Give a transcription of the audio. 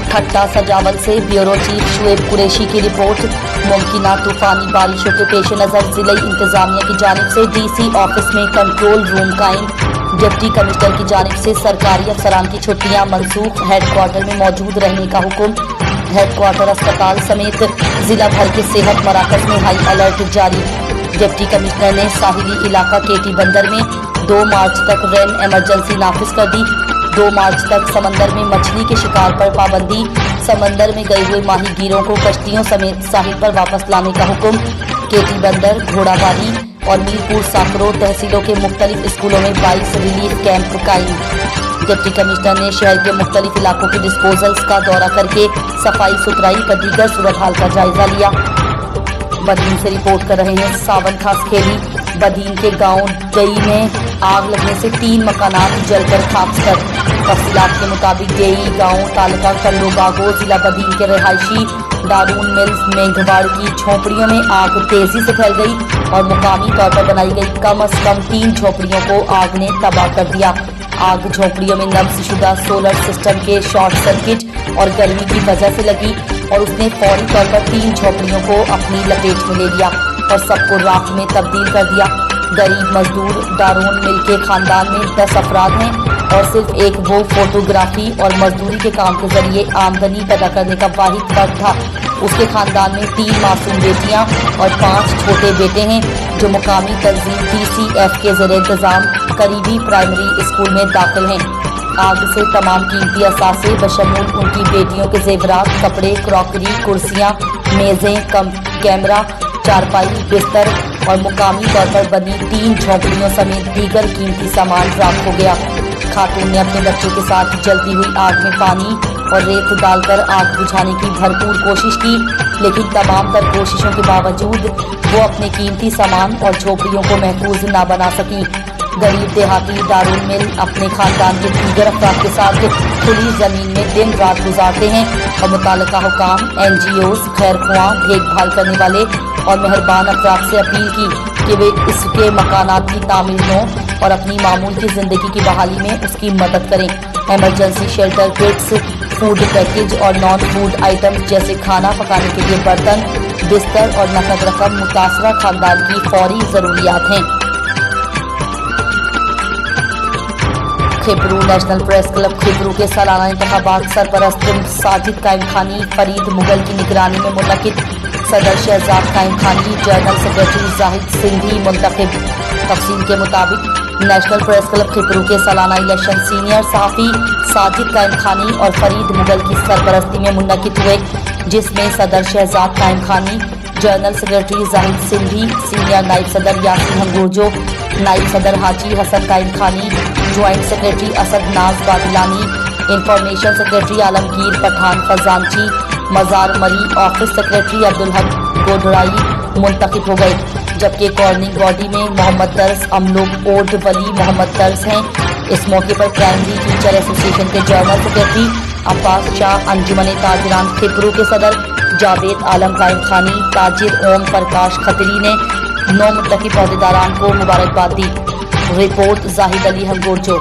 ठट्टा सजावल से bureau chief Shoaib Qureshi की रिपोर्ट। मुमकिना तूफानी बारिशों के पेश नज़र जिले इंतजामिया की जानिब से डीसी ऑफिस में कंट्रोल रूम कायम। डिप्टी कमिश्नर की जानिब से सरकारी अफसरान की छुट्टियां मनसूख। हेडक्वार्टर में मौजूद रहने का हुक्म। हेडक्वार्टर अस्पताल समेत जिला भर के सेहत मराकज में हाई अलर्ट जारी। डिप्टी कमिश्नर ने साहिली इलाका केटी बंदर में 2 मार्च तक रेन एमरजेंसी नाफिज कर दी। 2 मार्च तक समंदर में मछली के शिकार पर पाबंदी। समंदर में गए हुए माहीगीरों को कश्तियों समेत साहिल पर वापस लाने का हुक्म। केटी बंदर, घोड़ाबाड़ी और मीरपुर साकरो तहसीलों के मुख्तलिफ स्कूलों में 22 रिलीफ कैंप कायम। डिप्टी कमिश्नर ने शहर के मुख्तलिफ इलाकों के डिस्पोजल्स का दौरा करके सफाई सुथराई व दीगर सूरत हाल का जायजा लिया। बदीन से रिपोर्ट कर रहे हैं सावन खास खेली। बदीन के गांव डई में आग लगने से 3 मकानात जलकर खाकसर। तफसीलात के मुताबिक डई गांव तालुका कल्लूबागो जिला बदीन के रहायशी दारून मिल्स मेघवाड़ की झोपड़ियों में आग तेजी से फैल गई और मुकामी तौर पर बनाई गई कम अज कम 3 झोपड़ियों को आग ने तबाह कर दिया। आग झोपड़ियों में नब्ज़शुदा सोलर सिस्टम के शॉर्ट सर्किट और गर्मी की वजह से लगी और उसने फौरी तौर पर 3 झोपड़ियों को अपनी लपेट में ले लिया और सबको राख में तब्दील कर दिया। गरीब मजदूर दारून मिल के खानदान में 10 अफराद हैं और सिर्फ एक वो फोटोग्राफी और मजदूरी के काम के जरिए आमदनी पैदा करने का वाहिद फर्द था। उसके खानदान में 3 मासूम बेटियां और 5 छोटे बेटे हैं जो मुकामी तंजीम TCF के ज़ेरे इंतज़ाम करीबी प्राइमरी स्कूल में दाखिल हैं। आग से तमाम कीमती असासे बशमूल उनकी बेटियों के जेवरात, कपड़े, क्रॉकरी, कुर्सियां, मेज़ें, कैमरा, चारपाई, बिस्तर और मुकामी तौर पर बनी 3 झोपड़ियों समेत दीगर कीमती सामान राख हो गया। खातून ने अपने बच्चों के साथ जलती हुई आग में पानी और रेत डालकर आग बुझाने की भरपूर कोशिश की, लेकिन तमाम तर कोशिशों के बावजूद वो अपने कीमती सामान और झोपड़ियों को महफूज ना बना सकी। गरीब देहाती दारुल मिल अपने खानदान के दीगर अफराद के साथ खुली जमीन में दिन रात गुजारते हैं और मुताल्लिका हुकाम, NGOs, खैरख्वाह, देखभाल करने वाले और मेहरबान अफराद से अपील की कि वे इसके मकानात की तामीर हो और अपनी मामूल की ज़िंदगी की बहाली में उसकी मदद करें। Emergency shelter kits, food package और नॉन फूड आइटम्स जैसे खाना पकाने के लिए बर्तन, बिस्तर और नकद रकम मुतासरा खानदान की फौरी ज़रूरियात हैं। खिबरू नेशनल प्रेस क्लब खिबरू के सालाना इंतखाबात सरपरस्त साजिद कायम खानी फरीद मुगल की निगरानी में मुनक़िद। सदर शहजाद कायम खानी, जनरल सेक्रेटरी जाहिद सिंधी मुंतखब। तफसील के मुताबिक नेशनल प्रेस क्लब खिबरू के सालाना इलेक्शन सीनियर सहाफ़ी साजिद कायम खानी और फरीद मुगल की सरपरस्ती में मुनक़िद हुए, जिसमें सदर शहजाद कायम खानी, general secretary Zahid Sindhi, senior नायब सदर यासीन हंगोरजो, नायब सदर हाजी हसन कायम खानी, ज्वाइंट सेक्रेटरी असद नाज बादिलानी, इंफॉर्मेशन सेक्रेटरी आलमगीर पठान फजानची, मजार मरी ऑफिस सेक्रेटरी अब्दुल हक गोडराई मुंतखब हो गए, जबकि कॉर्निंग बॉडी में मोहम्मद दर्स अमलोक ओल्ड वली मोहम्मद दर्स हैं। इस मौके पर प्राइमरी टीचर एसोसिएशन के जनरल सेक्रेटरी अब्बास शाह, अंजुमन ताजिरान खिबरू के सदर जावेद आलम कायम खानी, ताजिर ओम प्रकाश खतरी ने 9 मुंतखब अहदेदारान को मुबारकबाद दी। रिपोर्ट जाहिद अली हंगोरजो।